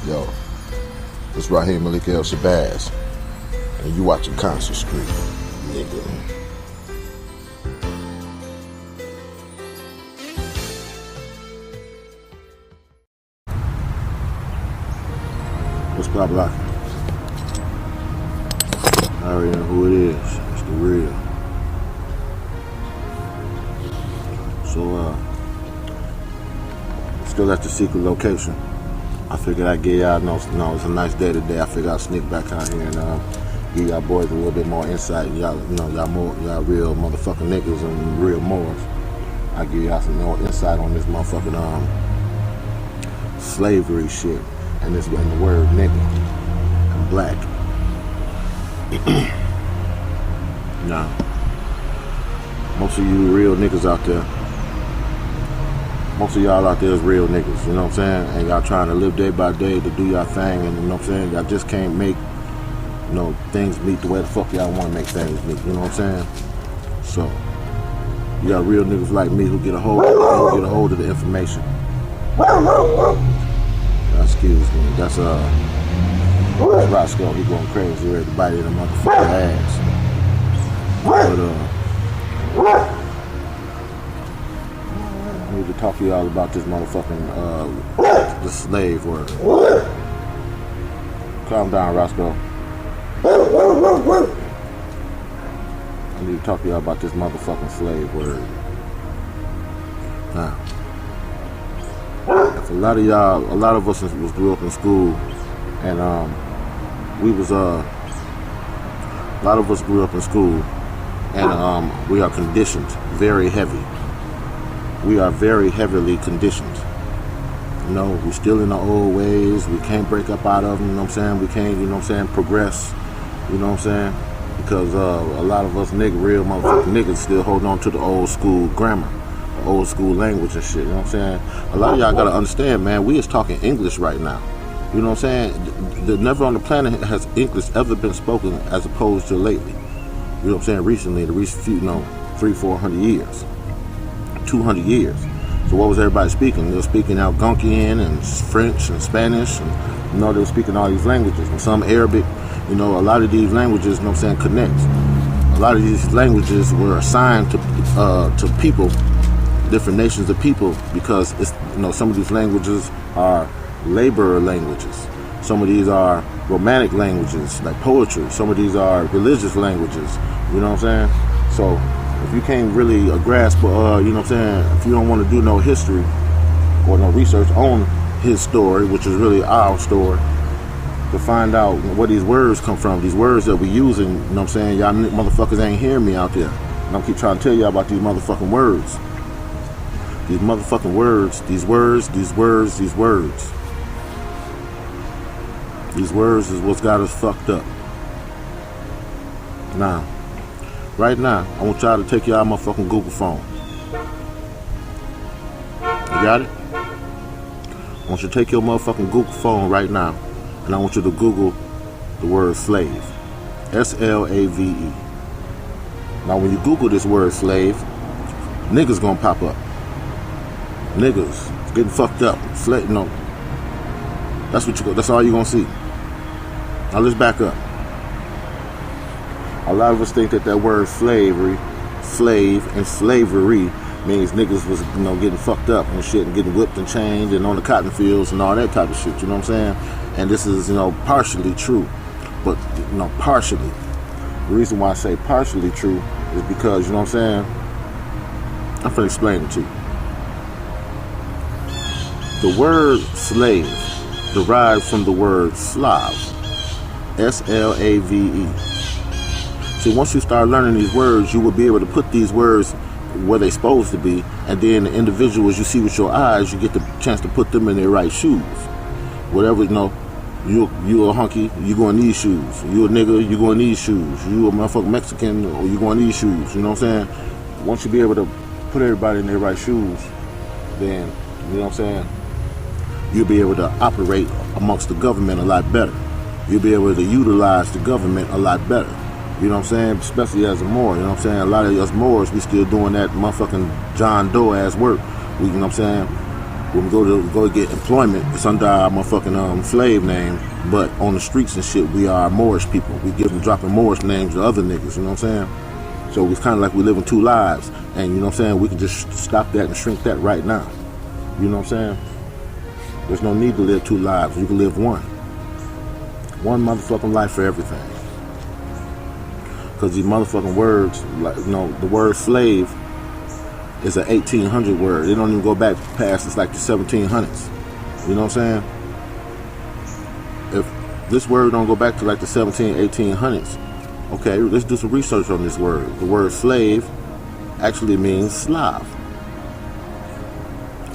Yo, it's Raheem Malik El Shabazz, and you watching Concert Street, nigga. What's Pop Lock? I already know who it is. It's the real. So, still at the secret location. I figured I'd give y'all, it's a nice day today. I figured I'd sneak back out here and give y'all boys a little bit more insight. Y'all real motherfucking niggas and real Moors. I give y'all some more insight on this motherfucking slavery shit and the word nigga and black. Now, most of you real niggas out there. Most of y'all out there is real niggas, you know what I'm saying? And y'all trying to live day by day to do y'all thing, and you know what I'm saying? Y'all just can't make, things meet the way the fuck y'all want to make things meet, you know what I'm saying? So, you got real niggas like me who get a hold of the information. Excuse me, that's Roscoe, he going crazy, ready to bite in a motherfucking ass. But, I need to talk to y'all about this motherfucking, the slave word. Calm down, Roscoe. I need to talk to y'all about this motherfucking slave word. Now, if a lot of us grew up in school, and a lot of us grew up in school, and we are conditioned very heavy. We are very heavily conditioned. We're still in the old ways. We can't break up out of them, you know what I'm saying? We can't, progress, you know what I'm saying? Because a lot of us real motherfucking niggas still hold on to the old school grammar, the old school language and shit, you know what I'm saying? A lot of y'all gotta understand, man, we is talking English right now. You know what I'm saying? Never on the planet has English ever been spoken as opposed to lately. You know what I'm saying? Recently, the recent few, 300-400 years. 200 years. So what was everybody speaking? They were speaking Algonquian and French and Spanish, and they were speaking all these languages, and some Arabic. A lot of these languages, connect. A lot of these languages were assigned to people, different nations of people, because it's some of these languages are labor languages. Some of these are romantic languages, like poetry. Some of these are religious languages. You know what I'm saying? So if you can't really grasp, you know what I'm saying, if you don't want to do no history or no research on his story, which is really our story, to find out where these words come from, these words that we're using, you know what I'm saying, y'all motherfuckers ain't hearing me out there. And I'm keep trying to tell y'all about these motherfucking words. These motherfucking words, these words. These words is what's got us fucked up. Now, right now, I want y'all to take y'all motherfucking Google phone. You got it? I want you to take your motherfucking Google phone right now, and I want you to Google the word slave. S-L-A-V-E. Now, when you Google this word slave, niggas gonna pop up. Niggas getting fucked up. Slave, that's all you gonna see. Now let's back up. A lot of us think that word slave, and slavery means niggas was, getting fucked up and shit and getting whipped and chained and on the cotton fields and all that type of shit, you know what I'm saying? And this is, partially true, but, partially. The reason why I say partially true is because, you know what I'm saying? I'm finna explain it to you. The word slave derives from the word Slav, S-L-A-V-E. See, once you start learning these words, you will be able to put these words where they're supposed to be, and then the individuals you see with your eyes, you get the chance to put them in their right shoes. Whatever, you a hunky, you go in these shoes. You a nigga, you go in these shoes. You a motherfucking Mexican, or you go in these shoes. You know what I'm saying? Once you be able to put everybody in their right shoes, then, you know what I'm saying, you'll be able to operate amongst the government a lot better. You'll be able to utilize the government a lot better. You know what I'm saying? Especially as a Moor, you know what I'm saying? A lot of us Moors, we still doing that motherfucking John Doe ass work. You know what I'm saying? When we go to get employment, it's under our motherfucking slave name. But on the streets and shit, we are Moorish people. We give them dropping Moorish names to other niggas, you know what I'm saying? So it's kind of like we live in two lives. And you know what I'm saying? We can just stop that and shrink that right now. You know what I'm saying? There's no need to live two lives. You can live one. One motherfucking life for everything. Because these motherfucking words, like, you know, the word slave is an 1800 word. They don't even go back past, it's like the 1700s. You know what I'm saying? If this word don't go back to like the 1800s, okay, let's do some research on this word. The word slave actually means Slav.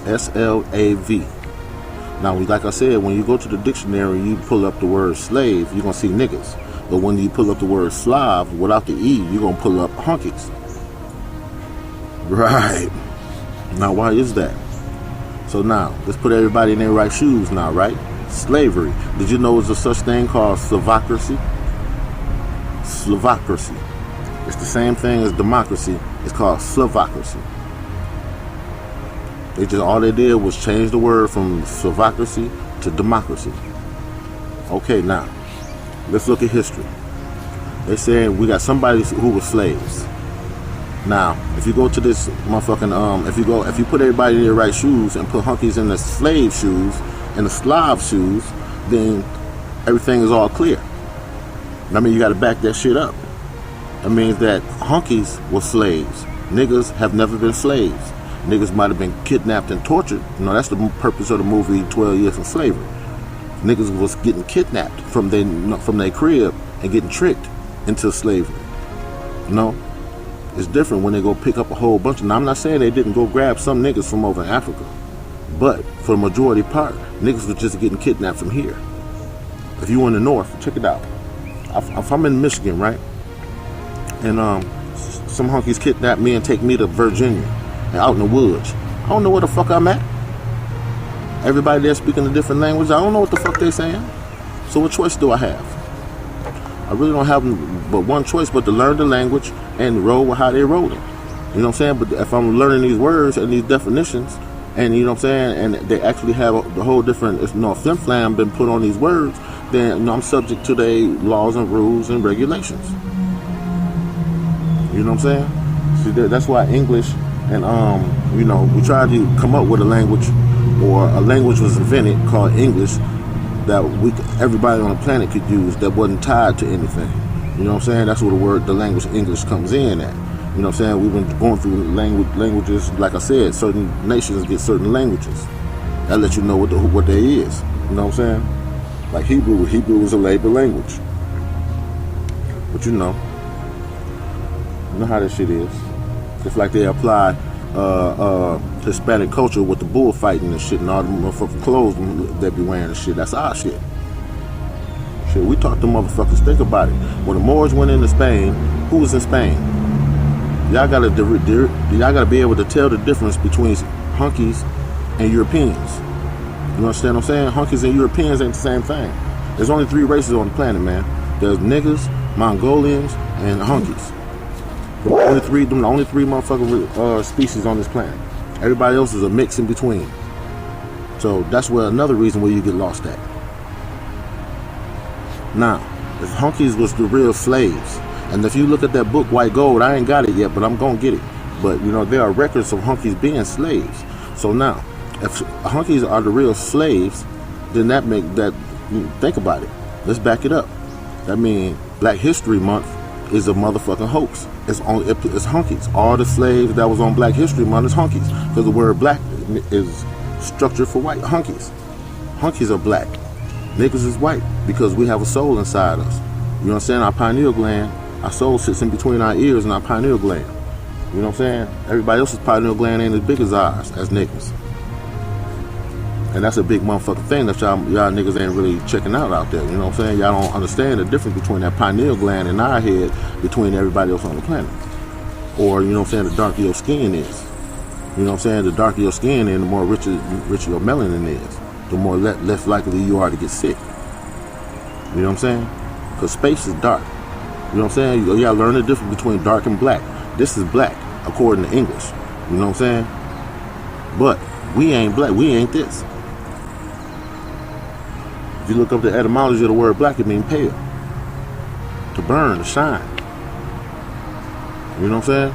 S-L-A-V. Now, like I said, when you go to the dictionary and you pull up the word slave, you're going to see niggas. But when you pull up the word Slav without the E, you're going to pull up hunkies. Right. Now, why is that? So now, let's put everybody in their right shoes now, right? Slavery. Did you know there's a such thing called Slavocracy? Slavocracy. It's the same thing as democracy. It's called Slavocracy. All they did was change the word from Slavocracy to democracy. Okay, now, let's look at history. They said we got somebody who was slaves. Now, if you go to this motherfucking, if you put everybody in their right shoes and put hunkies in the slave shoes and the Slav shoes, then everything is all clear. I mean, you got to back that shit up. That means that hunkies were slaves. Niggas have never been slaves. Niggas might have been kidnapped and tortured. You know, that's the purpose of the movie 12 Years of Slavery. Niggas was getting kidnapped from their crib and getting tricked into slavery. You know? It's different when they go pick up a whole bunch of... Now, I'm not saying they didn't go grab some niggas from over in Africa. But for the majority part, niggas was just getting kidnapped from here. If you in the north, check it out. If I'm in Michigan, right? And some hunkies kidnap me and take me to Virginia. And out in the woods. I don't know where the fuck I'm at. Everybody there speaking a different language. I don't know what the fuck they're saying. So what choice do I have? I really don't have but one choice but to learn the language and roll with how they roll it. You know what I'm saying? But if I'm learning these words and these definitions, and you know what I'm saying, and they actually have the whole different, flim-flam been put on these words, then I'm subject to their laws and rules and regulations. You know what I'm saying? See, that's why English and we tried to come up with a language, or a language was invented called English that everybody on the planet could use that wasn't tied to anything. You know what I'm saying? That's where the language English comes in at. You know what I'm saying? We've been going through languages. Like I said, certain nations get certain languages. That lets you know what there is. You know what I'm saying? Like Hebrew is a labor language. But you know how that shit is. It's like they apply Hispanic culture with the bullfighting and shit and all the motherfucking clothes they be wearing and shit. That's our shit. Shit, we talk to motherfuckers. Think about it. When the Moors went into Spain, who was in Spain? Y'all gotta be able to tell the difference between hunkies and Europeans. You understand what I'm saying? Hunkies and Europeans ain't the same thing. There's only 3 races on the planet, man. There's niggas, Mongolians, and hunkies. The only three motherfucking species on this planet. Everybody else is a mix in between. So that's another reason where you get lost at. Now, if hunkies was the real slaves, and if you look at that book, White Gold, I ain't got it yet, but I'm gonna get it. But there are records of hunkies being slaves. So now, if hunkies are the real slaves, then think about it. Let's back it up. That means Black History Month is a motherfucking hoax. It's hunkies. All the slaves that was on Black History Month is hunkies. Because the word black is structured for white. Hunkies. Hunkies are black. Niggas is white because we have a soul inside us. You know what I'm saying? Our pineal gland, our soul sits in between our ears and our pineal gland. You know what I'm saying? Everybody else's pineal gland ain't as big as ours, as niggas. And that's a big motherfucking thing that y'all niggas ain't really checking out there. You know what I'm saying? Y'all don't understand the difference between that pineal gland in our head between everybody else on the planet. Or, you know what I'm saying, the darker your skin is. You know what I'm saying? The darker your skin is, the more richer your melanin is. The more less likely you are to get sick. You know what I'm saying? Because space is dark. You know what I'm saying? You gotta learn the difference between dark and black. This is black, according to English. You know what I'm saying? But We ain't black. We ain't this. If you look up the etymology of the word black, it means pale. To burn, to shine. You know what I'm saying?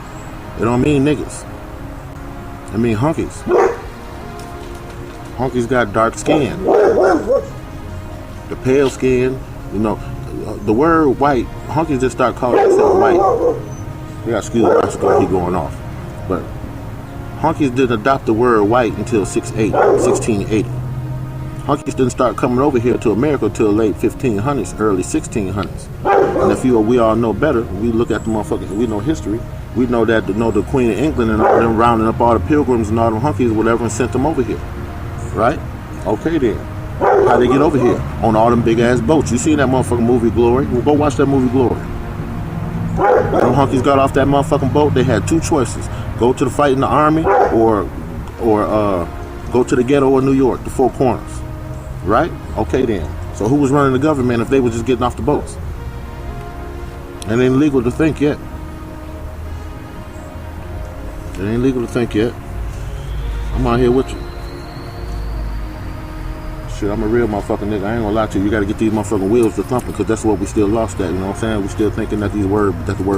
It don't mean niggas. It mean hunkies. Hunkies got dark skin. The pale skin, you know, the word white, hunkies just start calling themselves white. They got excuse me, he going off. But hunkies didn't adopt the word white until 1680. Hunkies didn't start coming over here to America until late 1500s, early 1600s. And if we all know better, we look at the motherfuckers, we know history, we know that the Queen of England and all them rounding up all the pilgrims and all them hunkies, whatever, and sent them over here. Right? Okay then. How they get over here? On all them big ass boats. You seen that motherfucking movie Glory? Well, go watch that movie Glory. When them hunkies got off that motherfucking boat, they had two choices. Go to the fight in the army or go to the ghetto of New York, the Four Corners. Right? Okay then. So who was running the government if they were just getting off the boats? It ain't legal to think yet. It ain't legal to think yet. I'm out here with you. Shit, I'm a real motherfucking nigga. I ain't gonna lie to you. You gotta get these motherfucking wheels to thumping, because that's what we still lost at. You know what I'm saying? We still thinking that the word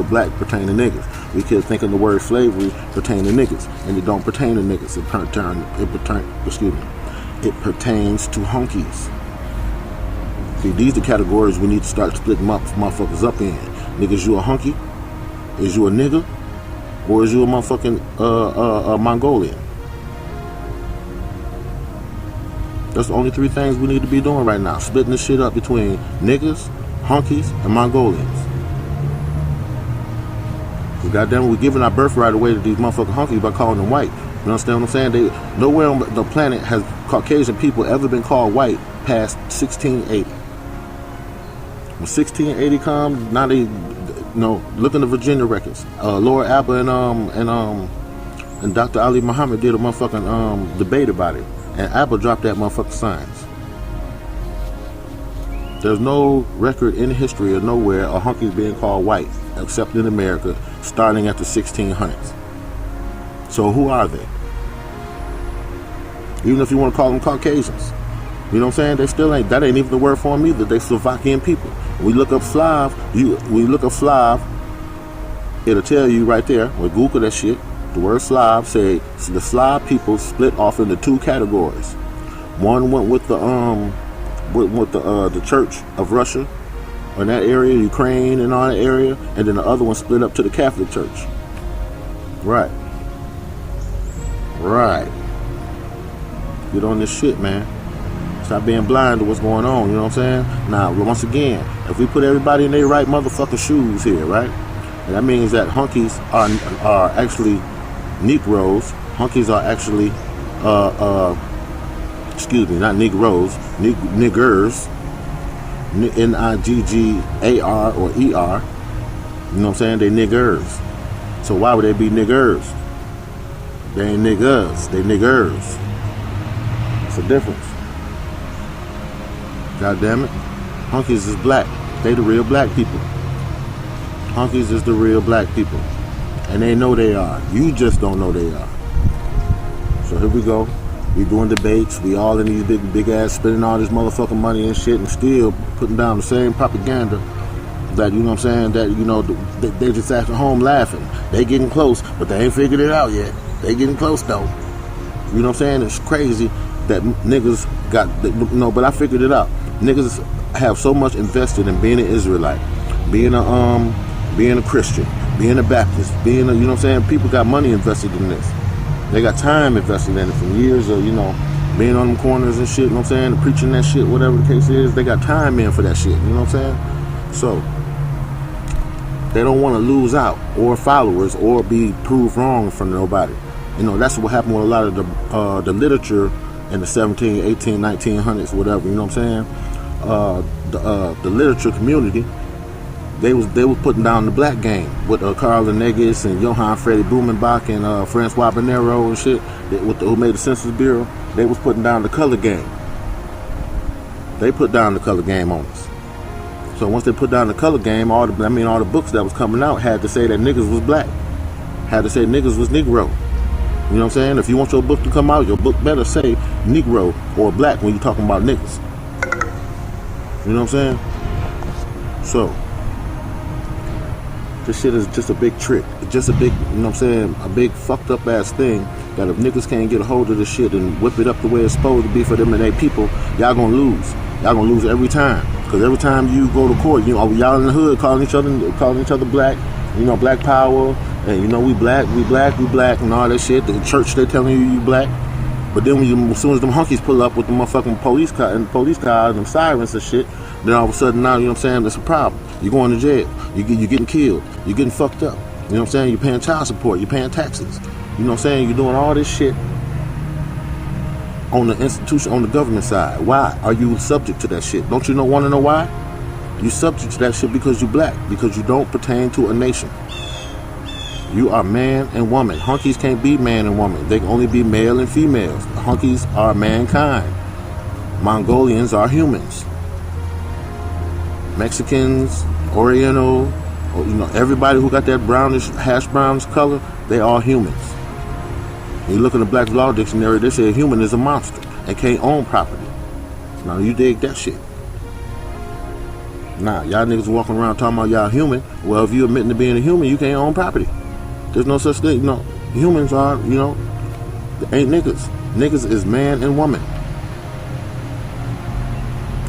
black pertain to niggas. We still thinking the word slavery pertain to niggas, and it don't pertain to niggas. It pertains to hunkies. See, these are the categories we need to start splitting motherfuckers up in. Niggas, you a hunky? Is you a nigga? Or is you a motherfucking Mongolian? That's the only three things we need to be doing right now. Splitting this shit up between niggas, hunkies, and Mongolians. Because goddamn, we're giving our birthright away to these motherfucking hunkies by calling them white. You understand what I'm saying? Nowhere on the planet has Caucasian people ever been called white past 1680. When 1680 comes, now they, look in the Virginia records. Laura Abba and Dr. Ali Muhammad did a motherfucking debate about it. And Apple dropped that motherfucking signs. There's no record in history or nowhere a hunky's being called white, except in America, starting at the 1600s. So who are they? Even if you want to call them Caucasians. You know what I'm saying? They still ain't, that ain't even the word for them either. They Slovakian people. We look up Slav, it'll tell you right there, or Google that shit. The word Slav say the Slav people split off into two categories. One went with the Church of Russia, in that area, Ukraine and all that area, and then the other one split up to the Catholic Church. Right. Get on this shit, man. Stop being blind to what's going on. You know what I'm saying? Now, once again, if we put everybody in their right motherfucking shoes here, right? And that means that hunkies are actually Negroes. Hunkies are actually, not Negroes, niggers, Niggar or ER. You know what I'm saying? They niggers. So why would they be niggers? They ain't niggas, they niggers. It's a difference. God damn it. Hunkies is black. They the real black people. Hunkies is the real black people. And they know they are. You just don't know they are. So here we go. We doing debates. We all in these big ass spending all this motherfucking money and shit, and still putting down the same propaganda that, you know what I'm saying, that they just at home laughing. They getting close, but they ain't figured it out yet. They getting close though. You know what I'm saying? It's crazy that niggas got, but I figured it out. Niggas have so much invested in being an Israelite, being a Christian, being a Baptist, you know what I'm saying? People got money invested in this. They got time invested in it from years of, being on them corners and shit, you know what I'm saying? Preaching that shit, whatever the case is. They got time in for that shit, you know what I'm saying? So, they don't want to lose out, or followers, or be proved wrong in front of nobody. That's what happened with a lot of the literature in the 17, 18, 1900s, whatever, you know what I'm saying? The literature community, they was putting down the black game with Carl Niggaz and Johann Freddy Blumenbach and Francois Bonero and shit, who made the Census Bureau. They was putting down the color game. They put down the color game on us. So once they put down the color game, all the books that was coming out had to say that niggas was black, had to say niggas was Negro. You know what I'm saying? If you want your book to come out, your book better say Negro or black when you're talking about niggas. You know what I'm saying? So, this shit is just a big trick. It's just a big, you know what I'm saying, a big fucked up ass thing that if niggas can't get a hold of this shit and whip it up the way it's supposed to be for them and their people, y'all gonna lose. Y'all gonna lose every time. Because every time you go to court, you know, y'all in the hood calling each other black, you know, black power, and you know, we black, and all that shit. The church, they telling you black. But then as soon as them hunkies pull up with the motherfucking police cars and them sirens and shit, then all of a sudden now, you know what I'm saying, that's a problem. You're going to jail. You're getting killed. You're getting fucked up. You know what I'm saying? You're paying child support. You're paying taxes. You know what I'm saying? You're doing all this shit on the institution, on the government side. Why are you subject to that shit? Don't you want to know why? You subject to that shit because you black. Because you don't pertain to a nation. You are man and woman. Hunkies can't be man and woman. They can only be male and females. Hunkies are mankind. Mongolians are humans. Mexicans, Oriental, you know, everybody who got that brownish, hash brownish color, they all humans. When you look in the Black Law Dictionary, they say a human is a monster and can't own property. Now, you dig that shit. Nah, y'all niggas walking around talking about y'all human. Well, if you admitting to being a human, you can't own property. There's no such thing. No, humans are, you know, ain't niggas. Niggas is man and woman.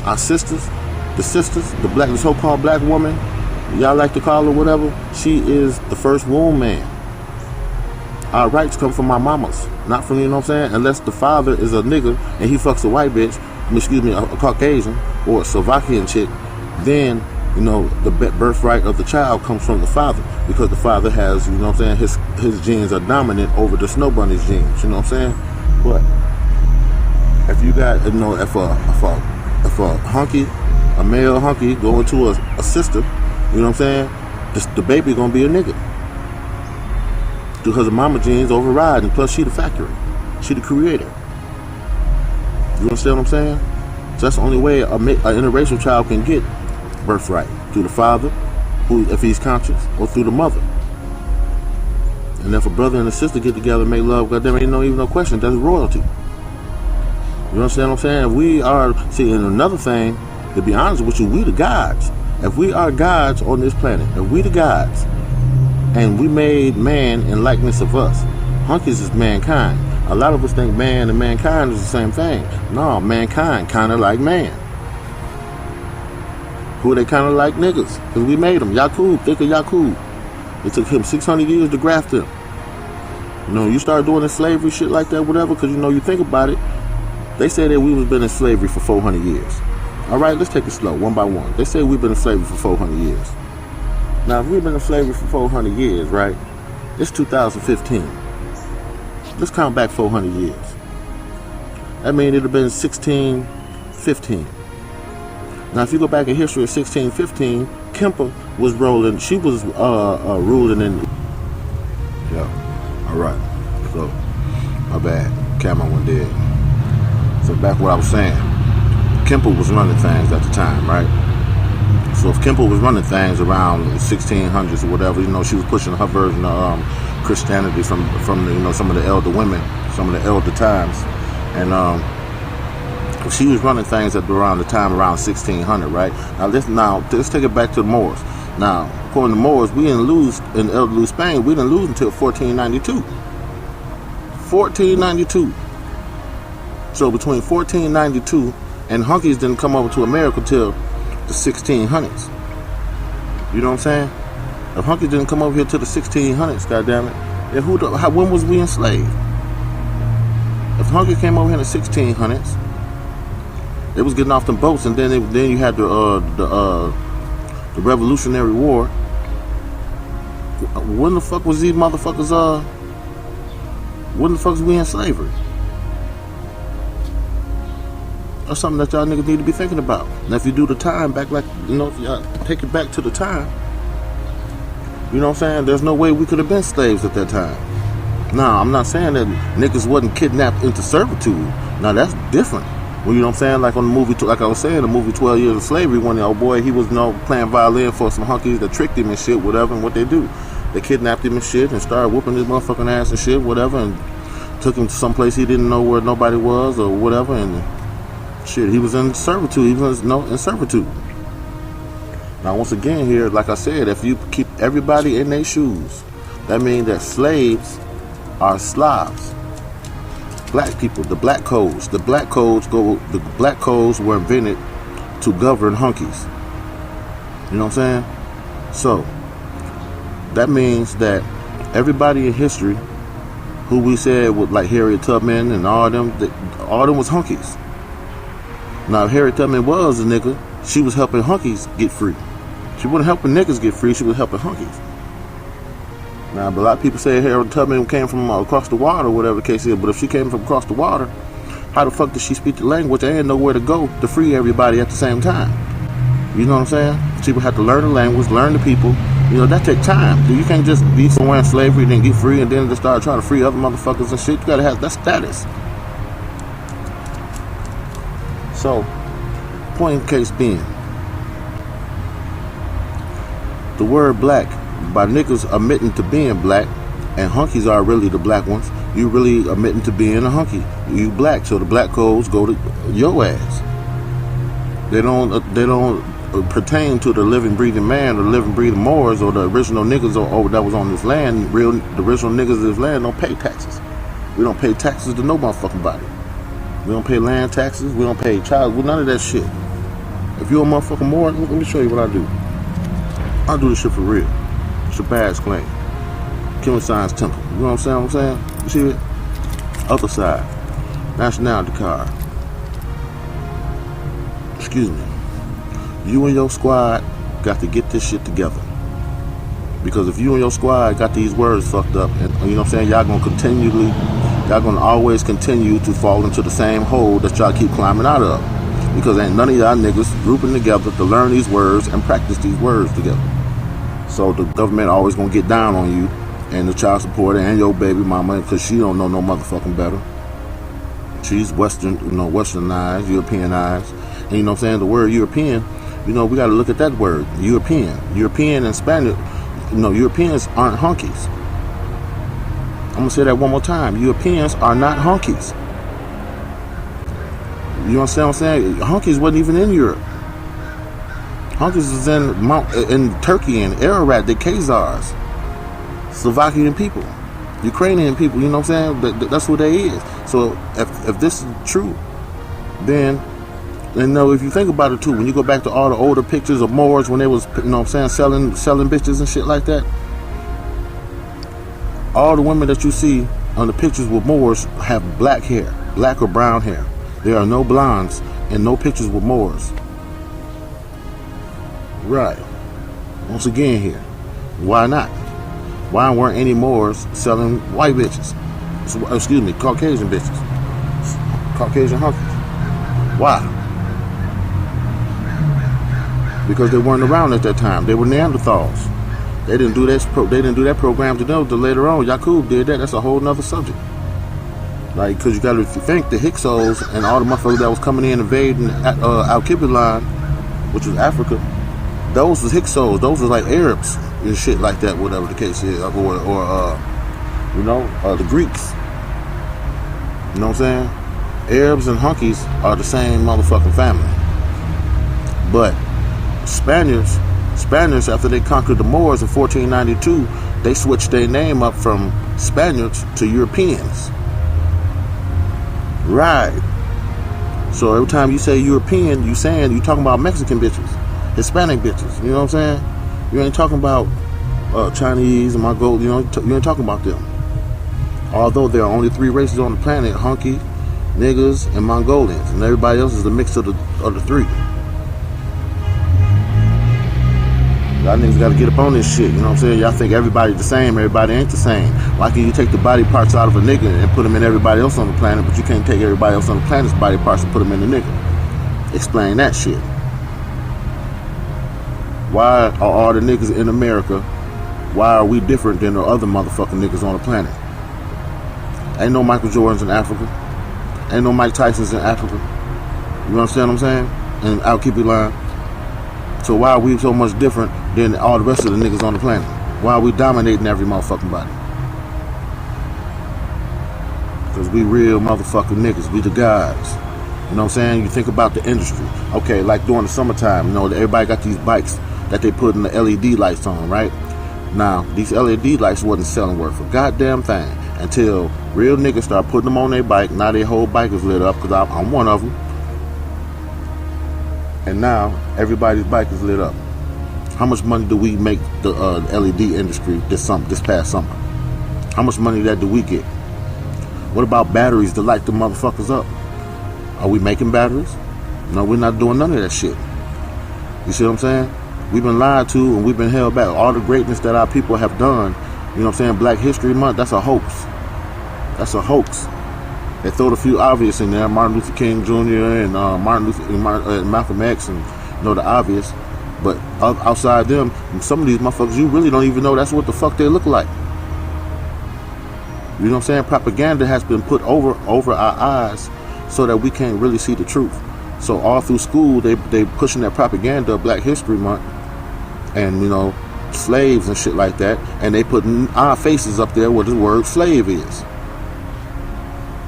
Our sisters, the black, the so-called black woman, y'all like to call her whatever, she is the first womb man. Our rights come from our mamas, not from, you know what I'm saying? Unless the father is a nigga and he fucks a white bitch, a Caucasian or a Slovakian chick, then, you know, the birthright of the child comes from the father because the father has, you know what I'm saying, his genes are dominant over the snow bunny's genes, you know what I'm saying? But if you got, you know, if a hunky, a male hunky going to a sister, you know what I'm saying, the baby gonna be a nigga because the mama genes override, and plus she the factory, she the creator. You understand what I'm saying? So that's the only way an interracial child can get birthright, through the father, who, if he's conscious, or through the mother. And if a brother and a sister get together and make love, goddamn, ain't even no question, that's royalty. You understand what I'm saying? If we are, see, and another thing, to be honest with you, we the gods. If we are gods on this planet, if we the gods, and we made man in likeness of us, hunkies is mankind. A lot of us think man and mankind is the same thing. No, mankind kind of like man. Who they kind of like? Niggas. Because we made them. Yakub. Think of Yakub. It took him 600 years to graft him. You know, you start doing this slavery shit like that, whatever, because, you know, you think about it. They say that we was been in slavery for 400 years. All right, let's take it slow, one by one. They say we've been in slavery for 400 years. Now, if we've been in slavery for 400 years, right, it's 2015. Let's count back 400 years. That means it would have been 1615. Now, if you go back in history of 1615, Kemper was rolling. She was ruling in. Yeah. All right. So, my bad. Camera went dead. So back what I was saying. Kemper was running things at the time, right? So if Kemper was running things around the 1600s or whatever, you know, she was pushing her version of Christianity from the, you know, some of the elder women, some of the elder times, and she was running things at around the time around 1600, right? Let's take it back to the Moors. Now, according to Moors, we didn't lose in Elder Spain. We didn't lose until 1492. 1492. So between 1492 and hunkies didn't come over to America till the 1600s. You know what I'm saying? If hunkies didn't come over here till the 1600s, goddammit, then when was we enslaved? If hunkies came over here in the 1600s, they was getting off them boats, and then you had the Revolutionary War. When the fuck was these motherfuckers? When the fuck was we in slavery? That's something that y'all niggas need to be thinking about. Now, if you do the time back, like, you know, if y'all take it back to the time, you know what I'm saying? There's no way we could have been slaves at that time. Now, I'm not saying that niggas wasn't kidnapped into servitude. Now, that's different. Well, you know what I'm saying? Like on the movie, like I was saying, the movie 12 Years of Slavery, when the old boy, he was, you know, playing violin for some hunkies that tricked him and shit, whatever, and what they do. They kidnapped him and shit and started whooping his motherfucking ass and shit, whatever, and took him to some place he didn't know where nobody was or whatever, and shit, he was in servitude. He was in servitude. Now, once again here, like I said, if you keep everybody in their shoes, that means that slaves are Slavs. Black people, the black codes. The black codes were invented to govern hunkies. You know what I'm saying? So, that means that everybody in history who we said was like Harriet Tubman and all them was hunkies. Now, if Harriet Tubman was a nigga, she was helping hunkies get free. She wasn't helping niggas get free, she was helping hunkies. Now, but a lot of people say Harriet Tubman came from across the water, or whatever the case is, but if she came from across the water, how the fuck did she speak the language? There ain't nowhere to go to free everybody at the same time. You know what I'm saying? People have to learn the language, learn the people. You know, that takes time. You can't just be somewhere in slavery, then get free, and then just start trying to free other motherfuckers and shit. You gotta have that status. So, point in case being, the word black, by niggas admitting to being black, and hunkies are really the black ones, you really admitting to being a hunky. You black, so the black codes go to your ass. They don't pertain to the living, breathing man, or the living, breathing Moors, or the original niggas or that was on this land. The original niggas of this land don't pay taxes. We don't pay taxes to no motherfucking body. We don't pay land taxes. We don't pay child. None of that shit. If you're a motherfucking Moor, let me show you what I do. I do this shit for real. Shabazz claim. Killing Science Temple. You know what I'm saying? You see it? Other side. Nationality card. Excuse me. You and your squad got to get this shit together. Because if you and your squad got these words fucked up, and you know what I'm saying, y'all gonna always continue to fall into the same hole that y'all keep climbing out of. Because ain't none of y'all niggas grouping together to learn these words and practice these words together. So the government always gonna get down on you, and the child supporter and your baby mama, because she don't know no motherfucking better. She's westernized, Europeanized. And you know what I'm saying, the word European, you know, we got to look at that word, European. European and Spanish, Europeans aren't hunkies. I'm going to say that one more time. Europeans are not hunkies. You understand what I'm saying? Hunkies wasn't even in Europe. Hunkies is in Turkey and Ararat, the Khazars, Slovakian people, Ukrainian people, you know what I'm saying? That's who they is. So if this is true, then, you know, if you think about it too, when you go back to all the older pictures of Moors when they was, you know what I'm saying, selling bitches and shit like that, all the women that you see on the pictures with Moors have black hair, black or brown hair. There are no blondes and no pictures with Moors. Right. Once again here, why not? Why weren't any Moors selling white bitches? Excuse me, Caucasian bitches. Caucasian hunkies. Why? Because they weren't around at that time. They were Neanderthals. They didn't do that. They didn't do that program to them until later on. Yaqub did that. That's a whole nother subject. Like, because you got to think the Hyksos and all the motherfuckers that was coming in invading Al-Kibilan, which was Africa. Those was Hyksos. Those was like Arabs and shit like that. Whatever the case is, or the Greeks. You know what I'm saying? Arabs and hunkies are the same motherfucking family. But Spaniards, after they conquered the Moors in 1492, they switched their name up from Spaniards to Europeans. Right. So every time you say European, you talking about Mexican bitches, Hispanic bitches. You know what I'm saying? You ain't talking about Chinese and Mongolian. You ain't talking about them. Although there are only 3 races on the planet: hunky, Niggaz, and Mongolians, and everybody else is a mix of the 3. Y'all niggas gotta get up on this shit, you know what I'm saying? Y'all think everybody the same, everybody ain't the same. Why can you take the body parts out of a nigga and put them in everybody else on the planet, but you can't take everybody else on the planet's body parts and put them in the nigga? Explain that shit. Why are all the niggas in America, why are we different than the other motherfucking niggas on the planet? Ain't no Michael Jordans in Africa. Ain't no Mike Tysons in Africa. You understand what I'm saying? And Al-Kibilan. So why are we so much different than all the rest of the niggas on the planet? Why are we dominating every motherfucking body? Because we real motherfucking niggas. We the guys. You know what I'm saying? You think about the industry. Okay, like during the summertime, you know, everybody got these bikes that they put in the LED lights on, right? Now, these LED lights wasn't selling worth a goddamn thing until real niggas start putting them on their bike. Now their whole bike is lit up, because I'm one of them. And now everybody's bike is lit up. How much money do we make the LED industry this past summer? How much money do we get? What about batteries to light the motherfuckers up? Are we making batteries? No, we're not doing none of that shit. You see what I'm saying? We've been lied to and we've been held back. All the greatness that our people have done, you know what I'm saying? Black History Month, that's a hoax. That's a hoax. They throwed a few obvious in there, Martin Luther King Jr. and Malcolm X, and you know the obvious. But outside them, some of these motherfuckers, you really don't even know that's what the fuck they look like. You know what I'm saying? Propaganda has been put over our eyes so that we can't really see the truth. So all through school, they pushing that propaganda of Black History Month and, you know, slaves and shit like that. And they putting our faces up there where the word slave is.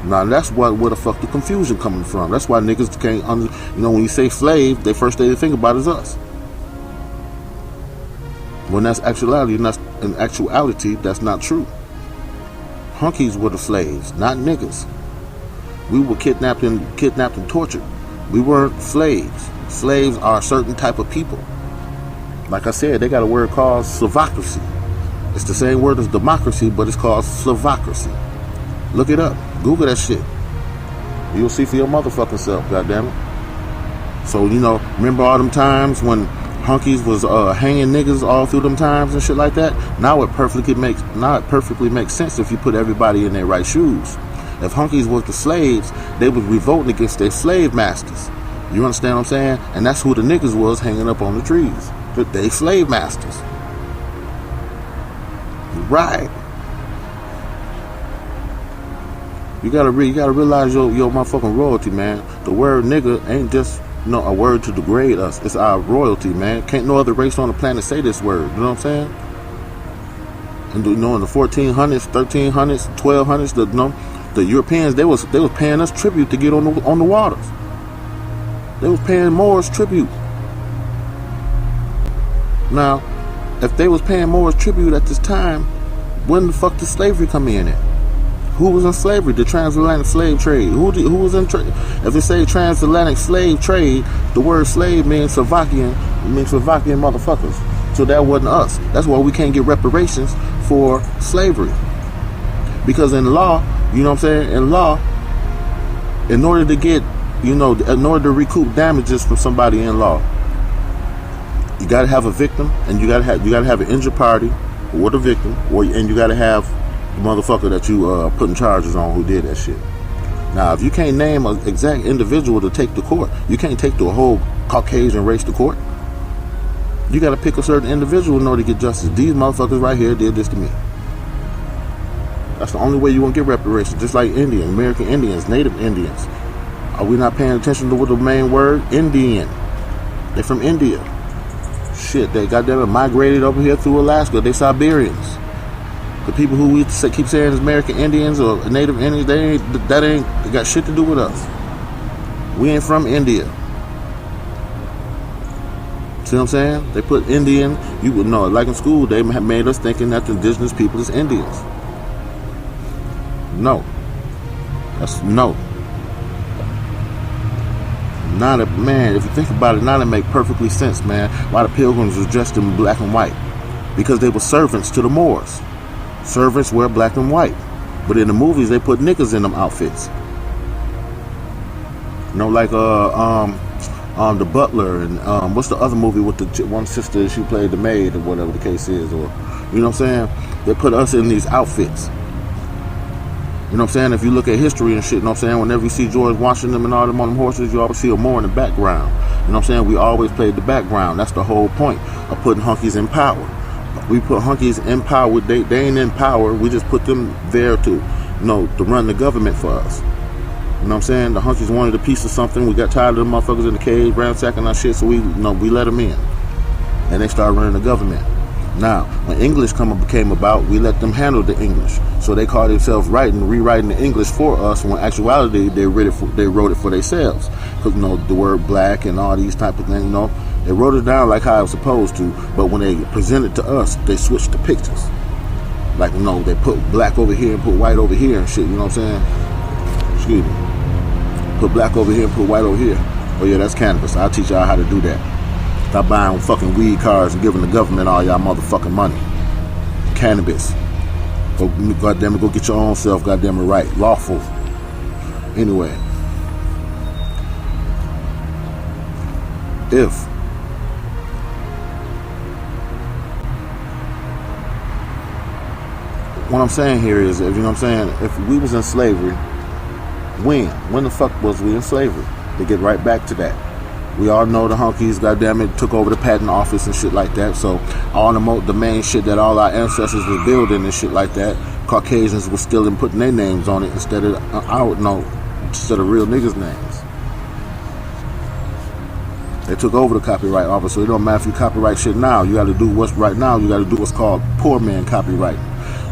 Now, that's where the fuck the confusion coming from. That's why niggas can't, you know, when you say slave, the first thing they think about is us. When that's actuality, in actuality, that's not true. Hunkies were the slaves, not niggas. We were kidnapped and tortured. We weren't slaves. Slaves are a certain type of people. Like I said, they got a word called Slavocracy. It's the same word as democracy, but it's called Slavocracy. Look it up. Google that shit. You'll see for your motherfucking self, goddammit. So, you know, remember all them times when hunkies was hanging niggas all through them times and shit like that? Now it perfectly makes sense if you put everybody in their right shoes. If hunkies was the slaves, they was revolting against their slave masters. You understand what I'm saying? And that's who the niggas was hanging up on the trees. They slave masters. Right. You gotta realize your motherfucking royalty, man. The word nigga ain't just a word to degrade us. It's our royalty, man. Can't no other race on the planet say this word. You know what I'm saying? And you know, in the 1400s, 1300s, 1200s, the Europeans, they was paying us tribute to get on the waters. They was paying Moors tribute. Now, if they was paying Moors tribute at this time, when the fuck did slavery come in at? Who was in slavery? The transatlantic slave trade. Who was in trade? If they say transatlantic slave trade, the word slave means Slovakian motherfuckers. So that wasn't us. That's why we can't get reparations for slavery. Because in law, you know what I'm saying? In law, in order to get, in order to recoup damages from somebody in law, you gotta have a victim, and you gotta have an injured party or the victim, and you gotta have the motherfucker that you putting charges on who did that shit. Now, if you can't name an exact individual to take to court, you can't take the whole Caucasian race to court. You gotta pick a certain individual in order to get justice. These motherfuckers right here did this to me. That's the only way you won't get reparations. Just like Indians, American Indians, Native Indians. Are we not paying attention to what the main word? Indian. They're from India. Shit, they goddamn migrated over here through Alaska. They Siberians. The people who we keep saying is American Indians or Native Indians, they got shit to do with us. We ain't from India. See what I'm saying? They put Indian, you would know, like in school, they made us thinking that the indigenous people is Indians. No. That's no. Man, if you think about it, now it make perfectly sense, man, why the Pilgrims was dressed in black and white. Because they were servants to the Moors. Servants wear black and white. But in the movies, they put niggas in them outfits. Like the Butler and what's the other movie with the one sister, she played the maid or whatever the case is, or you know what I'm saying? They put us in these outfits. You know what I'm saying? If you look at history and shit, you know what I'm saying? Whenever you see George Washington and all them on them horses, you always see a Moor in the background. You know what I'm saying? We always played the background. That's the whole point of putting hunkies in power. We put hunkies in power. They ain't in power. We just put them there to run the government for us. You know what I'm saying? The hunkies wanted a piece of something. We got tired of them motherfuckers in the cage, ransacking our shit, so we let them in. And they started running the government. Now, when English came about, we let them handle the English. So they call themselves rewriting the English for us, when in actuality they wrote it for themselves. Because, the word black and all these type of things, they wrote it down like how it was supposed to, but when they presented to us, they switched the pictures. Like, they put black over here and put white over here and shit, you know what I'm saying? Excuse me. Put black over here and put white over here. Oh yeah, that's cannabis. I'll teach y'all how to do that. Stop buying fucking weed cards and giving the government all y'all motherfucking money. Cannabis. Goddamn it, go get your own self, goddamn it, right. Lawful. Anyway. What I'm saying here is, if we was in slavery, when the fuck was we in slavery? To get right back to that. We all know the honkies, goddamn it, took over the patent office and shit like that. So all the main shit that all our ancestors were building and shit like that, Caucasians were still putting their names on it instead of real niggas' names. They took over the copyright office, so it don't matter if you copyright shit now. You got to do what's right now. You got to do what's called poor man copyright.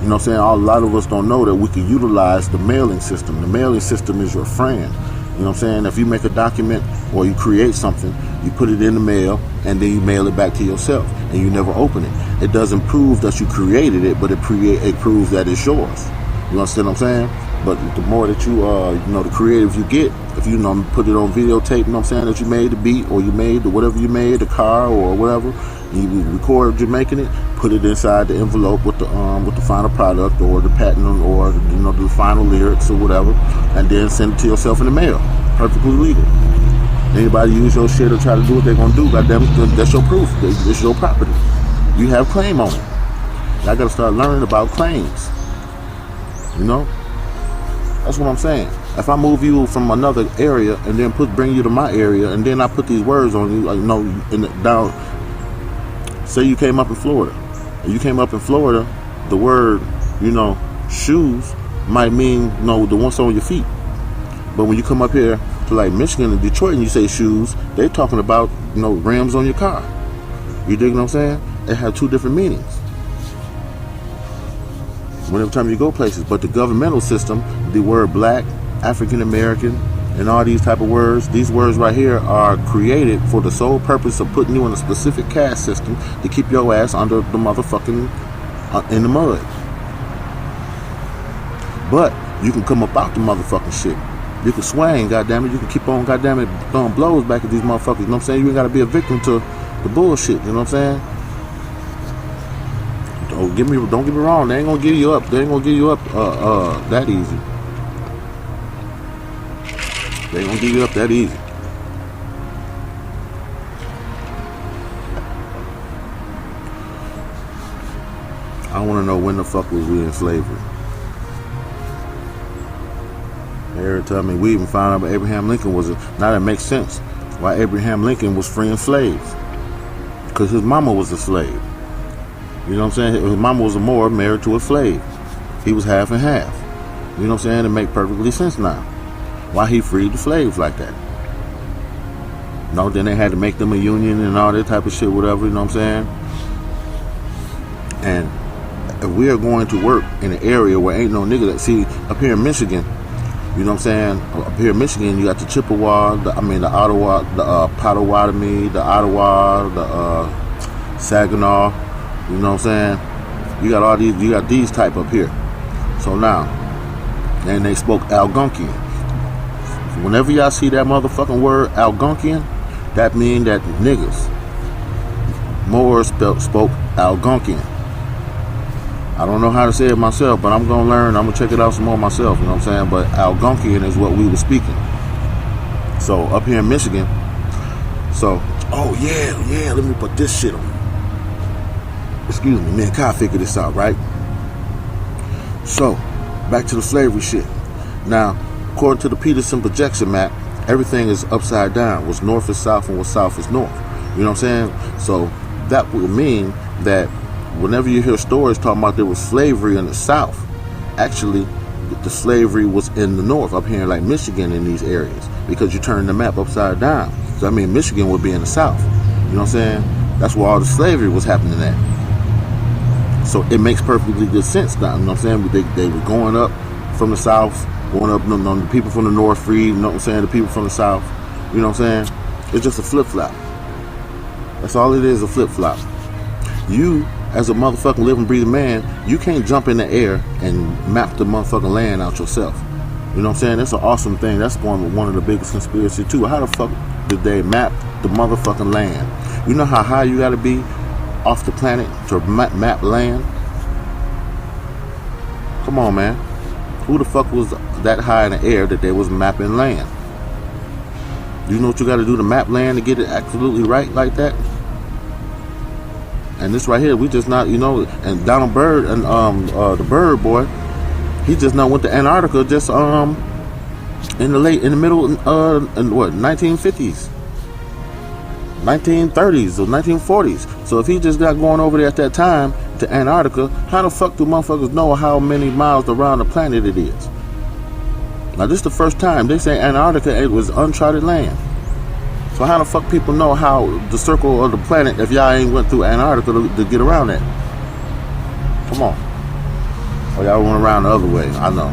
You know what I'm saying? A lot of us don't know that we can utilize the mailing system. The mailing system is your friend. You know what I'm saying? If you make a document or you create something, you put it in the mail and then you mail it back to yourself and you never open it. It doesn't prove that you created it, but it proves that it's yours. You understand what I'm saying? But the more that you, the creative you get, if you put it on videotape, you know what I'm saying, that you made the beat or you made whatever you made, the car or whatever, you record you making it, put it inside the envelope with the final product or the patent or the final lyrics or whatever, and then send it to yourself in the mail. Perfectly legal. Anybody use your shit or try to do what they're gonna do, goddamn it, that's your proof. It's your property. You have claim on it. I gotta start learning about claims. That's what I'm saying. If I move you from another area and then bring you to my area and then I put these words on you, down. Say you came up in Florida. If you came up in Florida, the word, shoes might mean, the ones on your feet. But when you come up here to like Michigan and Detroit and you say shoes, they're talking about, rims on your car. You dig what I'm saying? They have two different meanings. Whenever time you go places. But the governmental system, the word black, African American, and all these type of words, these words right here are created for the sole purpose of putting you in a specific caste system to keep your ass under the motherfucking in the mud. But you can come up out the motherfucking shit. You can swing, goddammit. You can keep on, goddammit, throwing blows back at these motherfuckers. You know what I'm saying? You ain't got to be a victim to the bullshit. You know what I'm saying? Don't get me wrong. They ain't gonna give you up. They ain't gonna give you up that easy. They ain't gonna give you up that easy. I want to know when the fuck was we in slavery. Every time we even found out Abraham Lincoln was now that makes sense why Abraham Lincoln was freeing slaves, because his mama was a slave. You know what I'm saying? His mama was a Moor married to a slave. He was half and half. You know what I'm saying? It make perfectly sense now why he freed the slaves like that. Then they had to make them a union and all that type of shit, whatever. You know what I'm saying? And if we are going to work in an area where ain't no nigga that see up here in Michigan. You know what I'm saying? Up here in Michigan, you got the Chippewa, the Ottawa, the Potawatomi, the Ottawa, the Saginaw. You know what I'm saying? You got these type up here. So now, and they spoke Algonquian. Whenever y'all see that motherfucking word Algonquian, that mean that niggas. Moors spoke Algonquian. I don't know how to say it myself, but I'm going to learn. I'm going to check it out some more myself, you know what I'm saying? But Algonquian is what we were speaking. So, up here in Michigan, let me put this shit on. Excuse me, man, Kyle figured this out, right? So, back to the slavery shit. Now, according to the Peterson projection map, everything is upside down. What's north is south and what's south is north. You know what I'm saying? So, that would mean that whenever you hear stories talking about there was slavery in the South, actually, the slavery was in the North, up here in like Michigan in these areas, because you turn the map upside down. So, Michigan would be in the South. You know what I'm saying? That's where all the slavery was happening at. So it makes perfectly good sense now. You know what I'm saying? They were going up from the south, going up, the people from the north free, you know what I'm saying? The people from the south, you know what I'm saying? It's just a flip-flop. That's all it is, a flip-flop. You, as a motherfucking living, breathing man, you can't jump in the air and map the motherfucking land out yourself. You know what I'm saying? That's an awesome thing. That's one of the biggest conspiracies too. How the fuck did they map the motherfucking land? You know how high you gotta be off the planet to map land? Come on, man. Who the fuck was that high in the air that they was mapping land? You know what you gotta do to map land to get it absolutely right like that? And this right here, we just not, you know, and Donald Byrd and the Bird boy, he just now went to Antarctica just in the middle in what 1950s, 1930s or 1940s. So if he just got going over there at that time to Antarctica, how the fuck do motherfuckers know how many miles around the planet it is? Now this is the first time they say Antarctica, it was uncharted land. So how the fuck people know how the circle of the planet if y'all ain't went through Antarctica to get around that? Come on. Oh, y'all went around the other way. I know.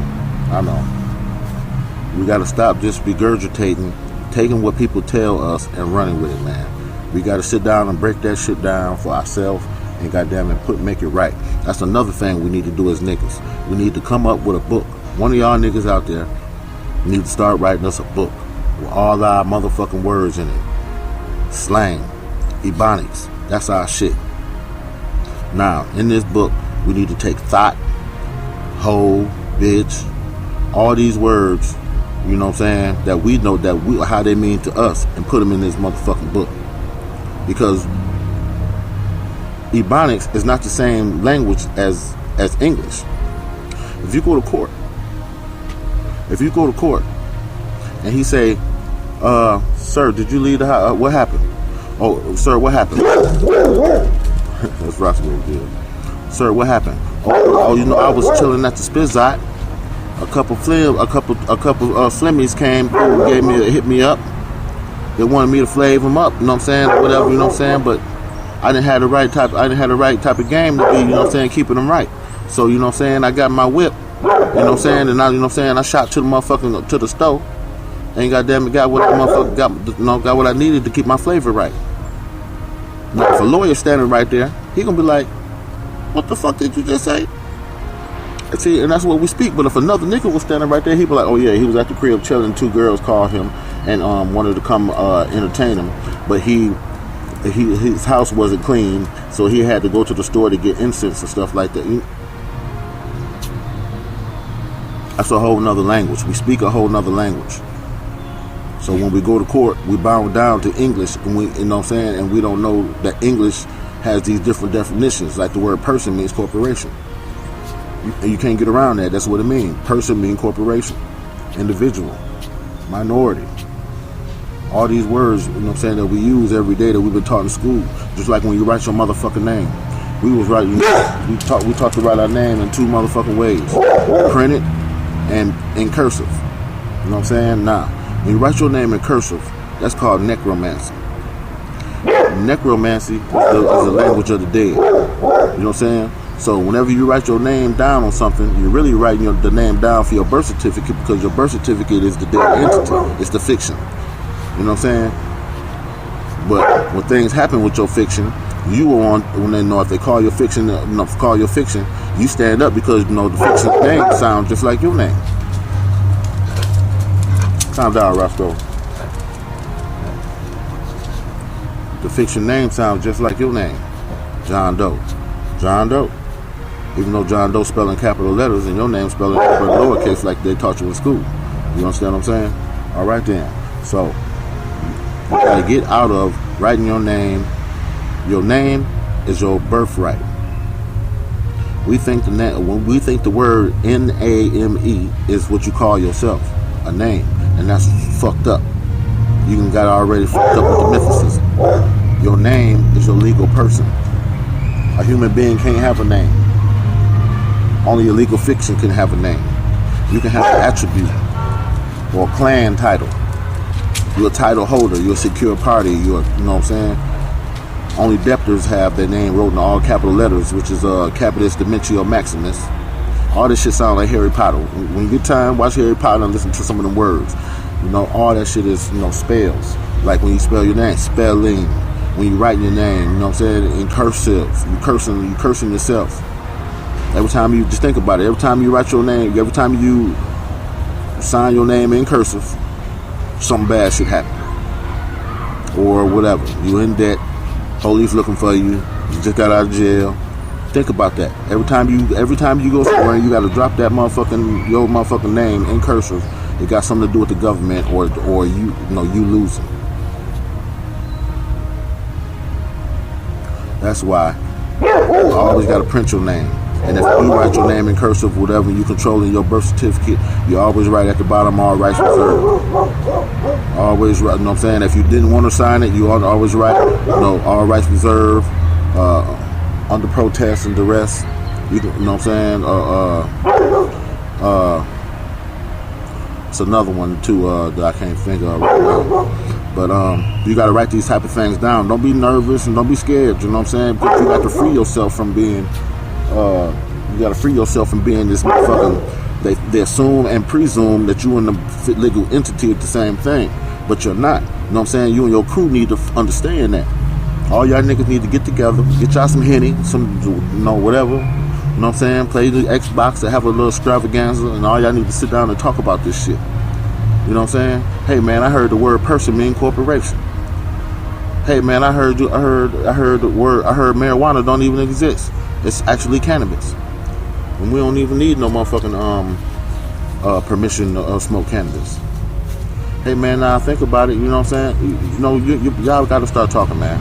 We gotta stop just regurgitating, taking what people tell us and running with it, man. We gotta sit down and break that shit down for ourselves and goddamn it make it right. That's another thing we need to do as niggas. We need to come up with a book. One of y'all niggas out there need to start writing us a book with all our motherfucking words in it. Slang, ebonics, that's our shit. Now, in this book, we need to take thought, hoe, bitch, all these words, you know what I'm saying, that we know how they mean to us and put them in this motherfucking book. Because ebonics is not the same language as English. If you go to court and he say, sir, did you leave the house? What happened? Oh, sir, what happened? That's Roscoe good. Sir, what happened? Oh, you know, I was chilling at the Spizzot. A couple flimmies came, hit me up. They wanted me to flave them up, you know what I'm saying, whatever, you know what I'm saying. But I didn't have the right type of game to be, you know what I'm saying, keeping them right. So you know what I'm saying, I got my whip, you know what I'm saying, and I, you know what I'm saying, I shot to the motherfucking to the stove. And goddamn it, got what the motherfucker got what I needed to keep my flavor right. Now, if a lawyer standing right there, he gonna be like, "What the fuck did you just say?" And see, and that's what we speak. But if another nigga was standing right there, he'd be like, "Oh yeah, he was at the crib chilling. 2 girls called him and wanted to come entertain him, but his house wasn't clean, so he had to go to the store to get incense and stuff like that." That's a whole nother language. We speak a whole nother language. So when we go to court, we bow down to English, and we, you know what I'm saying, and we don't know that English has these different definitions, like the word person means corporation. You can't get around that. That's what it means. Person means corporation, individual, minority. All these words, you know what I'm saying, that we use every day that we've been taught in school. Just like when you write your motherfucking name. We was writing, we taught to write our name in 2 motherfucking ways. Printed and in cursive. You know what I'm saying? Now, when you write your name in cursive, that's called necromancy. Necromancy is the language of the dead. You know what I'm saying? So whenever you write your name down on something, you're really writing the name down for your birth certificate, because your birth certificate is the dead entity. It's the fiction. You know what I'm saying? But when things happen with your fiction, you are on, when they know if they call your fiction, you stand up because you know the fiction name sounds just like your name. Calm down, Roscoe. The fiction name sounds just like your name. John Doe. John Doe. Even though John Doe spelling capital letters and your name spelling capital lowercase like they taught you in school. You understand what I'm saying? All right then. So you gotta get out of writing your name. Your name is your birthright. When we think the word N-A-M-E is what you call yourself, a name, and that's fucked up. You got already fucked up with the mythicism. Your name is your legal person. A human being can't have a name. Only a legal fiction can have a name. You can have an attribute or a clan title. You're a title holder. You're a secure party. You know what I'm saying? Only debtors have their name wrote in all capital letters, which is Capitis Dementio Maximus. All this shit sound like Harry Potter. When you get time, watch Harry Potter and listen to some of them words. You know, all that shit is, you know, spells. Like when you spell your name, spelling. When you write your name, you know what I'm saying, in cursive. You cursing yourself. Every time you just think about it, every time you write your name, every time you sign your name in cursive, something bad should happen. Or whatever. You in debt, police looking for you, you just got out of jail. Think about that. Every time you go somewhere and you gotta drop that your motherfucking name in cursive, it got something to do with the government or you losing. That's why you always gotta print your name. And if you write your name in cursive, whatever, you controlling your birth certificate, you always write at the bottom, all rights reserved. Always write, you know what I'm saying? If you didn't want to sign it, you always write, all rights reserved, under protest and duress. You know what I'm saying? It's another one too that I can't think of right now. But you got to write these type of things down. Don't be nervous and don't be scared. You know what I'm saying? But you got to free yourself from being. You got to free yourself from being this motherfucking. They assume and presume that you and the legal entity are the same thing, but you're not. You know what I'm saying? You and your crew need to understand that. All y'all niggas need to get together, get y'all some Henny, whatever. You know what I'm saying? Play the Xbox or have a little extravaganza, and all y'all need to sit down and talk about this shit. You know what I'm saying? Hey man, I heard the word person mean corporation. Hey man, I heard marijuana don't even exist. It's actually cannabis. And we don't even need no motherfucking permission to smoke cannabis. Hey man, now think about it, you know what I'm saying? Y'all gotta start talking, man.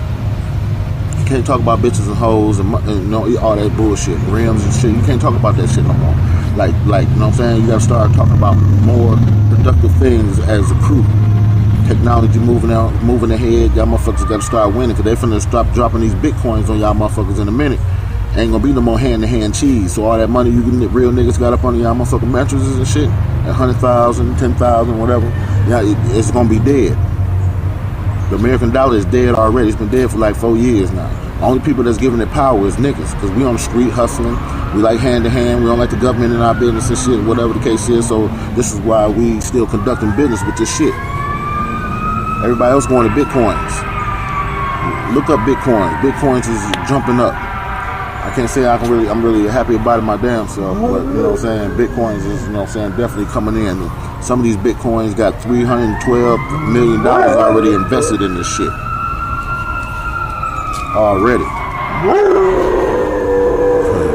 You can't talk about bitches and hoes and all that bullshit, rims and shit. You can't talk about that shit no more. Like, you know what I'm saying? You gotta start talking about more productive things as a crew. Technology moving ahead, y'all motherfuckers gotta start winning, because they finna stop dropping these bitcoins on y'all motherfuckers in a minute. Ain't gonna be no more hand-to-hand cheese. So all that money real niggas got up on y'all motherfucking mattresses and shit, at 100,000, 10,000, whatever, yeah, it's gonna be dead. The American dollar is dead already. It's been dead for like 4 years now. The only people that's giving it power is niggas, because we on the street hustling. We like hand-to-hand. We don't like the government in our business and shit, whatever the case is. So this is why we still conducting business with this shit. Everybody else going to Bitcoins. Look up Bitcoin. Bitcoins is jumping up. I can't say I'm really happy about it my damn self, but you know what I'm saying, Bitcoins is, you know what I'm saying, definitely coming in. Some of these Bitcoins got $312 million already invested in this shit. Already.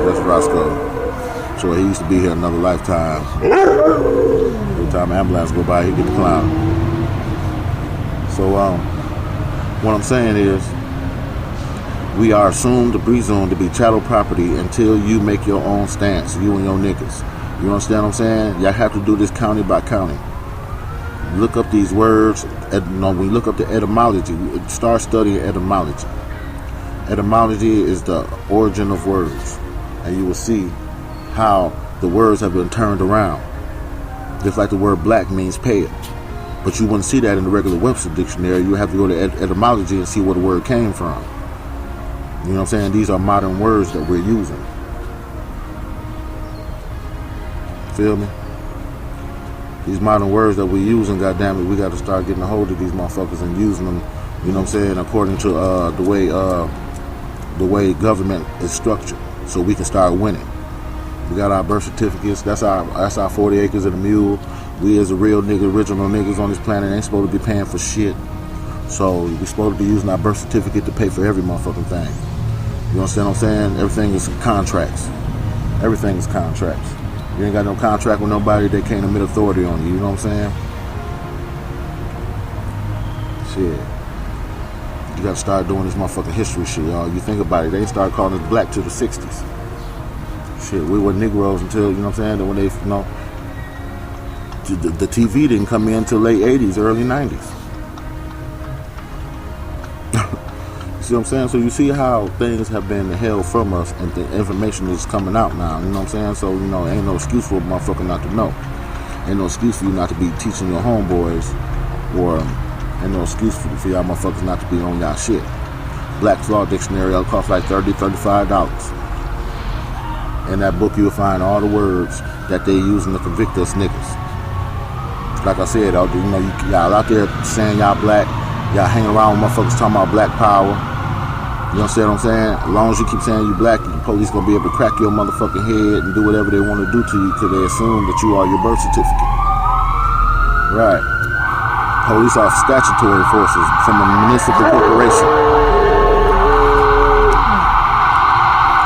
That's Roscoe. So he used to be here another lifetime. Every time an ambulance go by, he get the clown. So what I'm saying is, we are assumed to presume to be chattel property until you make your own stance, you and your niggas. You understand what I'm saying? Y'all have to do this county by county. Look up these words. When you look up the etymology, start studying etymology. Etymology is the origin of words. And you will see how the words have been turned around. Just like the word black means pale. But you wouldn't see that in the regular Webster dictionary. You have to go to etymology and see where the word came from. You know what I'm saying? These are modern words that we're using. Feel me? These modern words that we're using, goddamn it, we got to start getting a hold of these motherfuckers and using them, you know what I'm saying, according to the way government is structured, so we can start winning. We got our birth certificates. That's our 40 acres and a mule. We as a real nigga, original niggas on this planet ain't supposed to be paying for shit. So we supposed to be using our birth certificate to pay for every motherfucking thing. You understand what I'm saying? Everything is contracts. Everything is contracts. You ain't got no contract with nobody, they can't admit authority on you. You know what I'm saying? Shit. You gotta start doing this motherfucking history shit, y'all. You think about it, they started calling us black to the 60s. Shit, we were Negroes until, you know what I'm saying, when they, you know, the TV didn't come in until late 80s, early 90s. See what I'm saying? So you see how things have been held from us, and the information is coming out now. You know what I'm saying? So, you know, ain't no excuse for a motherfucker not to know. Ain't no excuse for you not to be teaching your homeboys, or ain't no excuse for y'all motherfuckers not to be on y'all shit. Black's Law Dictionary. It'll cost like $30, $35. In that book, you'll find all the words that they using to convict us niggas. Like I said, y'all out there saying y'all black, y'all hanging around with motherfuckers talking about black power. You understand what I'm saying? As long as you keep saying you black, the police gonna be able to crack your motherfucking head and do whatever they want to do to you because they assume that you are your birth certificate. Right. Police are statutory forces from a municipal corporation.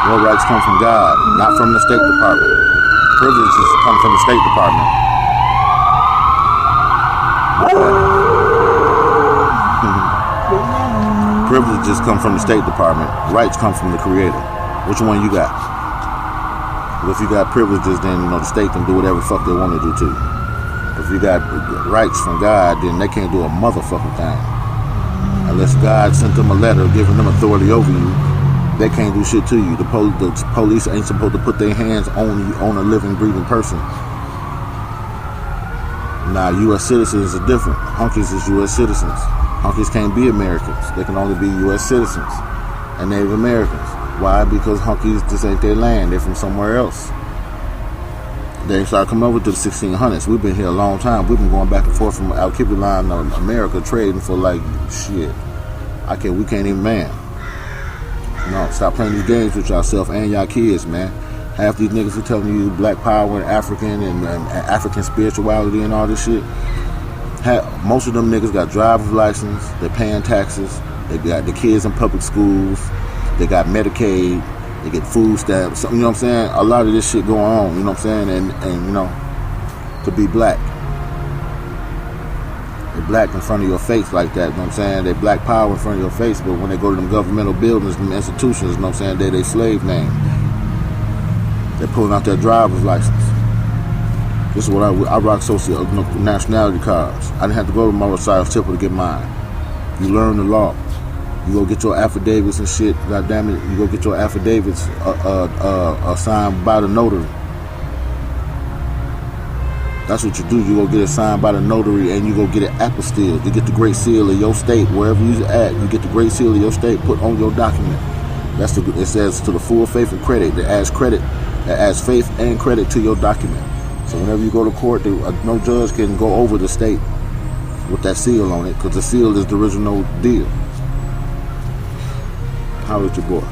Your rights come from God, not from the State Department. Privileges come from the State Department. Privileges come from the State Department. Rights come from the Creator. Which one you got? Well, if you got privileges, then the state can do whatever the fuck they want to do to you. If you got rights from God, then they can't do a motherfucking thing. Unless God sent them a letter giving them authority over you, they can't do shit to you. The police ain't supposed to put their hands on you, on a living, breathing person. Now, U.S. citizens are different. Hunkies is U.S. citizens. Hunkies can't be Americans. They can only be U.S. citizens and Native Americans. Why? Because hunkies, this ain't their land. They're from somewhere else. They started coming over to the 1600s. We've been here a long time. We've been going back and forth from Alkebulan to America, trading for like shit. We can't even man. No, stop playing these games with yourself and y'all kids, man. Half these niggas are telling you black power and African and African spirituality and all this shit. Most of them niggas got driver's license. They're paying taxes. They got the kids in public schools. They got Medicaid. They get food stamps. You know what I'm saying? A lot of this shit going on. You know what I'm saying? And to be black. They're black in front of your face like that. You know what I'm saying? They black power in front of your face, but when they go to them governmental buildings, them institutions, you know what I'm saying? They slave name. They're pulling out their driver's license. This is what I rock nationality cards. I didn't have to go to my Osiris Temple to get mine. You learn the law. You go get your affidavits and shit. God damn it. You go get your affidavits signed by the notary. That's what you do. You go get it signed by the notary and you go get it apostilled. You get the great seal of your state. Wherever you at, you get the great seal of your state put on your document. It says to the full faith and credit. That adds faith and credit to your document. So whenever you go to court, no judge can go over the state with that seal on it because the seal is the original deal. How is your boy?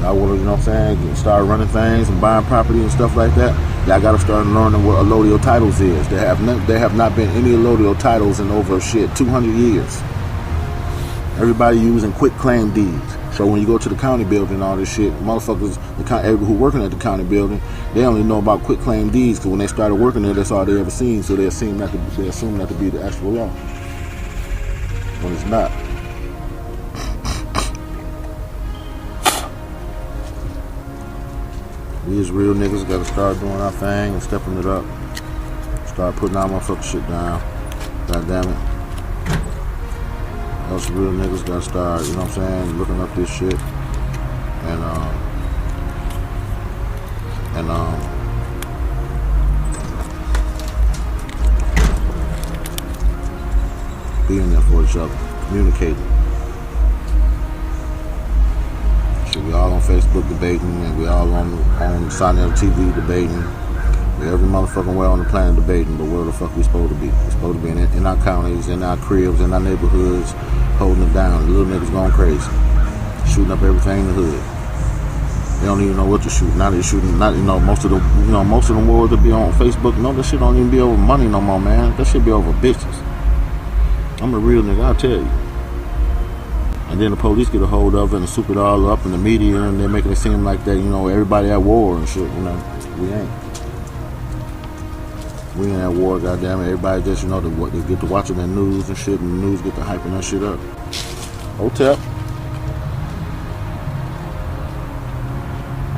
I want to, you know what I'm saying, start running things and buying property and stuff like that. Y'all got to start learning what allodial titles is. There have not been any allodial titles in over 200 years. Everybody using quick claim deeds. So when you go to the county building and all this shit, motherfuckers, everybody who working at the county building, they only know about quick claim deeds because when they started working there, that's all they ever seen. So they assume that to be the actual law. When it's not. We as real niggas gotta start doing our thing and stepping it up. Start putting our motherfucking shit down. God damn it. Us real niggas gotta start, you know what I'm saying, looking up this shit. And being there for each other, communicating. Shit, we all on Facebook debating, and we all on Sinel TV debating. We every motherfucking way on the planet debating, but where the fuck we supposed to be? We're supposed to be in our counties, in our cribs, in our neighborhoods, holding it down. The little niggas going crazy, shooting up everything in the hood. They don't even know what to shoot. Now they're shooting. Most of the wars that be on Facebook. No, that shit don't even be over money no more, man. That shit be over bitches. I'm a real nigga, I'll tell you. And then the police get a hold of it and soup it all up in the media, and they're making it seem like that, everybody at war and shit. We ain't. We ain't at war, goddammit. Everybody just, they get to watching the news and shit, and the news get to hyping that shit up. Hotel.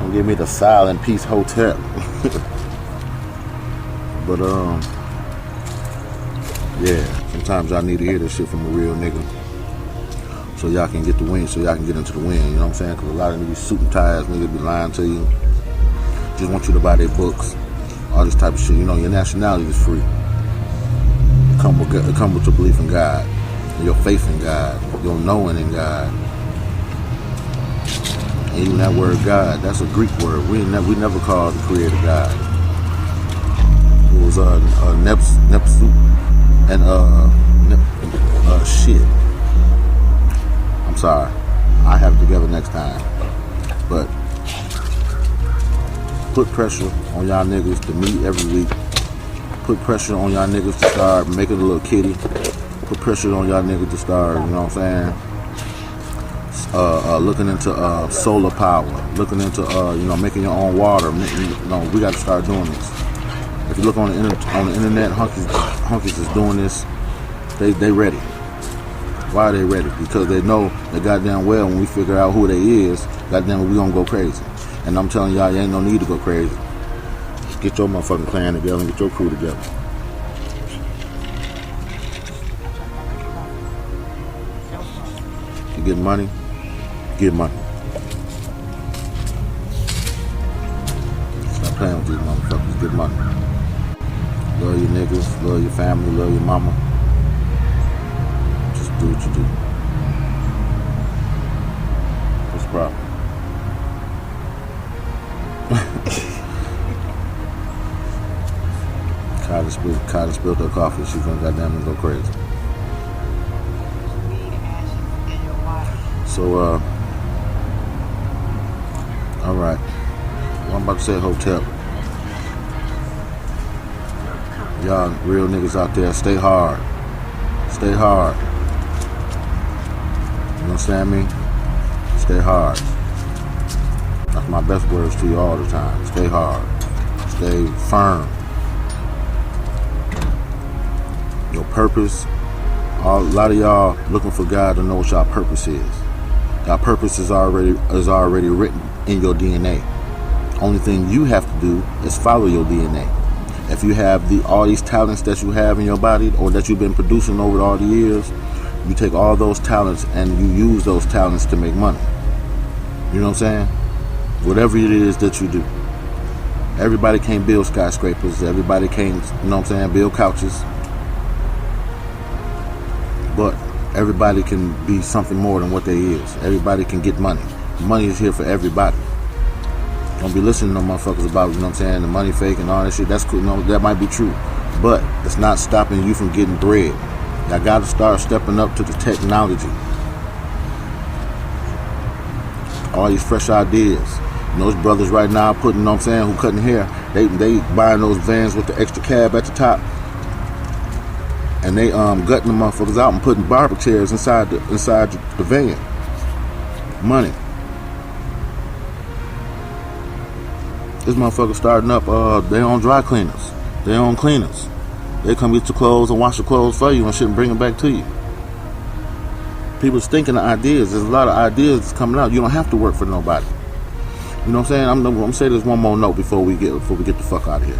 Don't give me the silent peace hotel. But, yeah, sometimes y'all need to hear this shit from a real nigga. So y'all can get the win, so y'all can get into the win, you know what I'm saying? Because a lot of these suit and ties niggas be lying to you. Just want you to buy their books. All this type of shit. Your nationality is free. It come with your belief in God. your faith in God, your knowing in God. And even that word God, that's a Greek word. We never called the Creator God. It was Nepsu and shit. I'm sorry. I have it together next time. But put pressure on y'all niggas to meet every week. Put pressure on y'all niggas to start making a little kitty. Put pressure on y'all niggas to start, you know what I'm saying? Looking into solar power. Looking into making your own water. We got to start doing this. If you look on the internet, hunkies is doing this. They ready. Why are they ready? Because they know that goddamn well when we figure out who they is, goddamn we gonna go crazy. And I'm telling y'all, you ain't no need to go crazy. Just get your motherfucking clan together and get your crew together. You get money, get money. Stop playing with these motherfuckers, get money. Love your niggas, love your family, love your mama. Just do what you do. What's the problem? Kylie spilled her coffee. She's gonna goddamn go crazy. So, alright. Well, I'm about to say hotel. Y'all real niggas out there, stay hard. Stay hard. You understand me? Stay hard. That's my best words to you all the time. Stay hard. Stay firm. Your purpose. A lot of y'all looking for God to know what y'all purpose is. Y'all purpose is already written in your DNA. Only thing you have to do is follow your DNA. If you have all these talents that you have in your body or that you've been producing over all the years, you take all those talents and you use those talents to make money. You know what I'm saying? Whatever it is that you do. Everybody can't build skyscrapers. Everybody can't, you know what I'm saying, build couches. But everybody can be something more than what they is. Everybody can get money. Money is here for everybody. Don't be listening to motherfuckers about, you know what I'm saying, the money fake and all that shit. That's cool. No, that might be true. But it's not stopping you from getting bread. Y'all got to start stepping up to the technology. All these fresh ideas. And those brothers right now putting, you know what I'm saying, who cutting hair, they buying those vans with the extra cab at the top. And they gutting the motherfuckers out and putting barber chairs inside the van. Money. This motherfucker starting up they own dry cleaners. They own cleaners. They come get your clothes and wash your clothes for you and shit and bring them back to you. People's thinking of ideas. There's a lot of ideas that's coming out. You don't have to work for nobody. You know what I'm saying? I'm gonna say this one more note before we get the fuck out of here.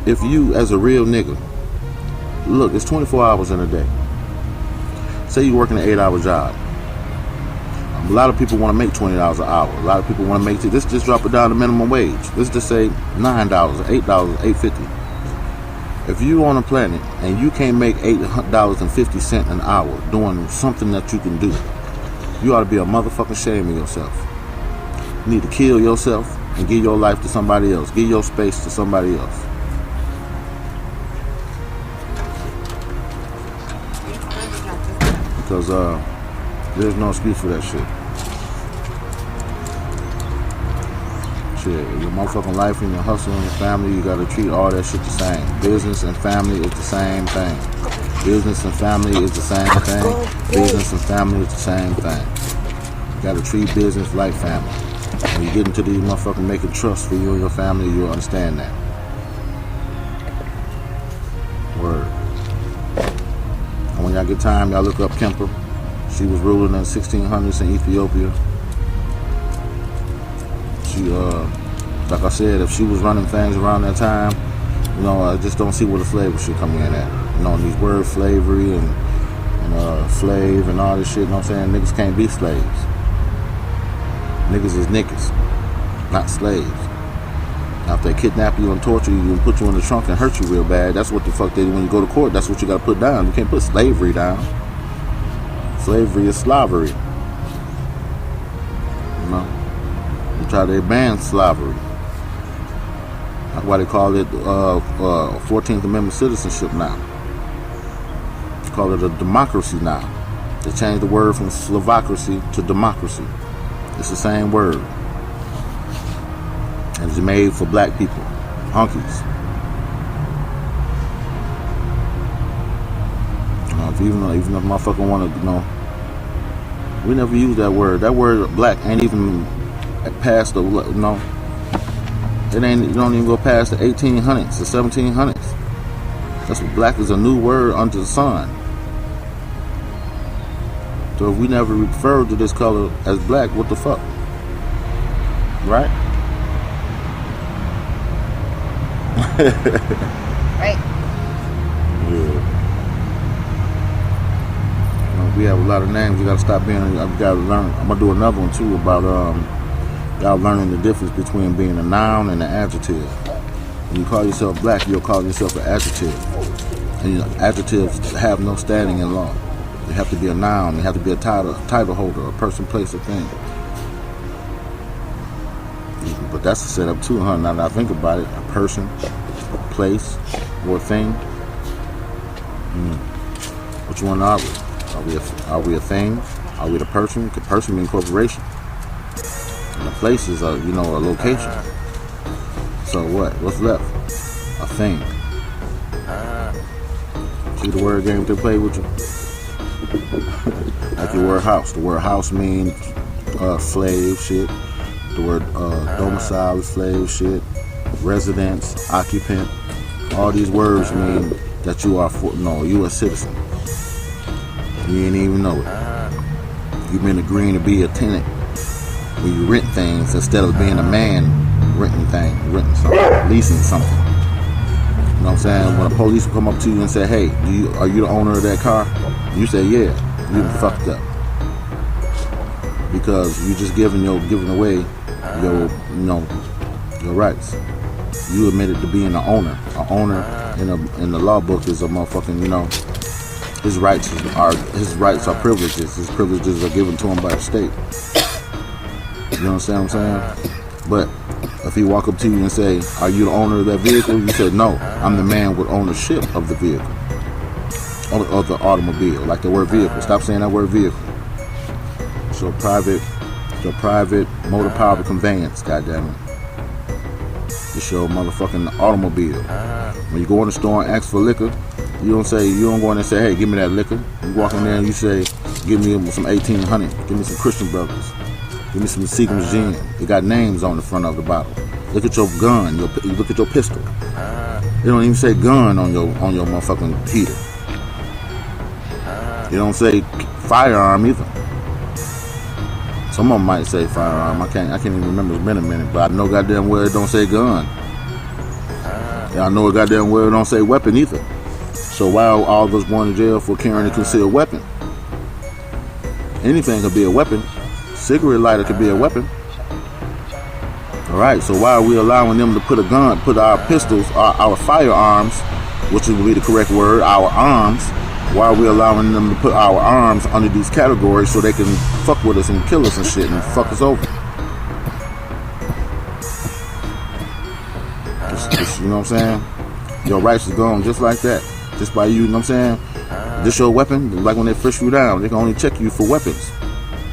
If you, as a real nigga, look, it's 24 hours in a day. Say you're working an 8-hour job. A lot of people want to make $20 an hour. A lot of people want to make this. Just drop it down to minimum wage. Let's just say $9, $8, $8.50. If you on a planet and you can't make $8.50 an hour doing something that you can do, you ought to be a motherfucking shame of yourself. You need to kill yourself and give your life to somebody else. Give your space to somebody else. Because there's no excuse for that shit. Your motherfucking life and your hustle and your family, you gotta treat all that shit the same. Business and family is the same thing. Business and family is the same thing. Business and family is the same thing. You gotta treat business like family. When you get into these motherfucking making trust for you and your family, you'll understand that. Word. And when y'all get time, y'all look up Kemper. She was ruling in the 1600s in Ethiopia. She, like I said, if she was running things around that time, you know, I just don't see where the slavery should come in at. You know, and these words, slavery and slave and all this shit, you know what I'm saying? Niggas can't be slaves. Niggas is niggas, not slaves. Now, if they kidnap you and torture you and put you in the trunk and hurt you real bad, that's what the fuck they do when you go to court. That's what you got to put down. You can't put slavery down. Slavery is slavery. You know? They try to ban slavery. That's why they call it 14th Amendment citizenship now. They call it a democracy now. They changed the word from Slavocracy to democracy. It's the same word. And it's made for black people. Honkies. You know, even if motherfucker want to, you know, we never use that word. That word black ain't even past the, you know, it ain't, you don't even go past the 1800s, the 1700s. That's what black is, a new word under the sun. So if we never refer to this color as black, what the fuck? Right? Right. Yeah. You know, we have a lot of names. You gotta stop being. You gotta learn. I'm gonna do another one too about y'all learning the difference between being a noun and an adjective. When you call yourself black, you'll call yourself an adjective. And you know, adjectives have no standing in law. They have to be a noun. They have to be a title holder, a person, place, or thing. But that's a setup too, huh? Now that I think about it, a person, a place, or a thing. Which one are we? Are we a thing? Are we the person? Could person mean corporation? And the place is a, you know, a location. So what? What's left? A thing. See the word game they play with you? Like the word house. The word house means slave shit. The word domicile is slave shit. Residence, occupant. All these words mean that you are you a citizen. You ain't even know it. You've been agreeing to be a tenant when you rent things instead of being a man renting something, leasing something. You know what I'm saying? When a police will come up to you and say, "Hey, are you the owner of that car?" You say, "Yeah." You fucked up because you just giving away your rights. You admitted to being an owner. An owner in the law book is a motherfucking, you know, his rights are privileges. His privileges are given to him by the state. You know what I'm saying? But if he walk up to you and say, "Are you the owner of that vehicle?" You say, "No, I'm the man with ownership of the vehicle, of the automobile." Like the word vehicle. Stop saying that word vehicle. So private motor powered conveyance. Goddamn it. It's your motherfucking automobile. When you go in the store and ask for liquor, you don't go in and say, "Hey, give me that liquor." You walk in there and you say, "Give me some 1800. Give me some Christian Brothers. Give me some Seagram's gin." It got names on the front of the bottle. Look at your gun. Look at your pistol. It don't even say gun on your motherfucking heater. It don't say firearm either. Some of them might say firearm. I can't even remember. It's been a minute, but I know goddamn well it don't say gun. And I know goddamn well it don't say weapon either. So why are all of us going to jail for carrying a concealed weapon? Anything could be a weapon. Cigarette lighter could be a weapon. Alright, so why are we allowing them to put our pistols, our firearms, which would be the correct word, our arms, why are we allowing them to put our arms under these categories so they can fuck with us and kill us and shit and fuck us over? You know what I'm saying? Your rights is gone just like that. Just by you know what I'm saying? This your weapon, like when they frisk you down, they can only check you for weapons.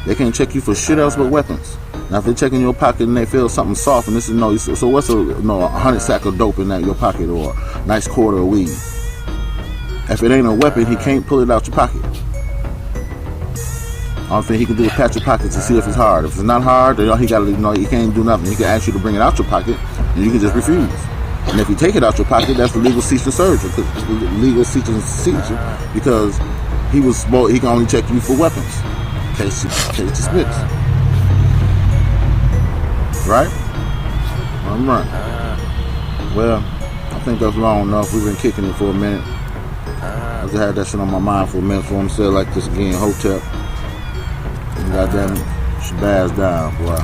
They can't check you for shit else but weapons. Now if they check in your pocket and they feel something soft and this is so what's a 100 sack of dope in your pocket or a nice quarter of weed? If it ain't a weapon, he can't pull it out your pocket. All thing he can do is pat your pockets to see if it's hard. If it's not hard, then he can't do nothing. He can ask you to bring it out your pocket and you can just refuse. And if you take it out your pocket, that's the legal cease and seizure. Because he can only check you for weapons. Case dismissed. Right? All right. Well, I think that's long enough. We've been kicking it for a minute. I just had that shit on my mind for a minute. So I'm saying like this again, Hotep. And goddamn it, Shabazz down, boy.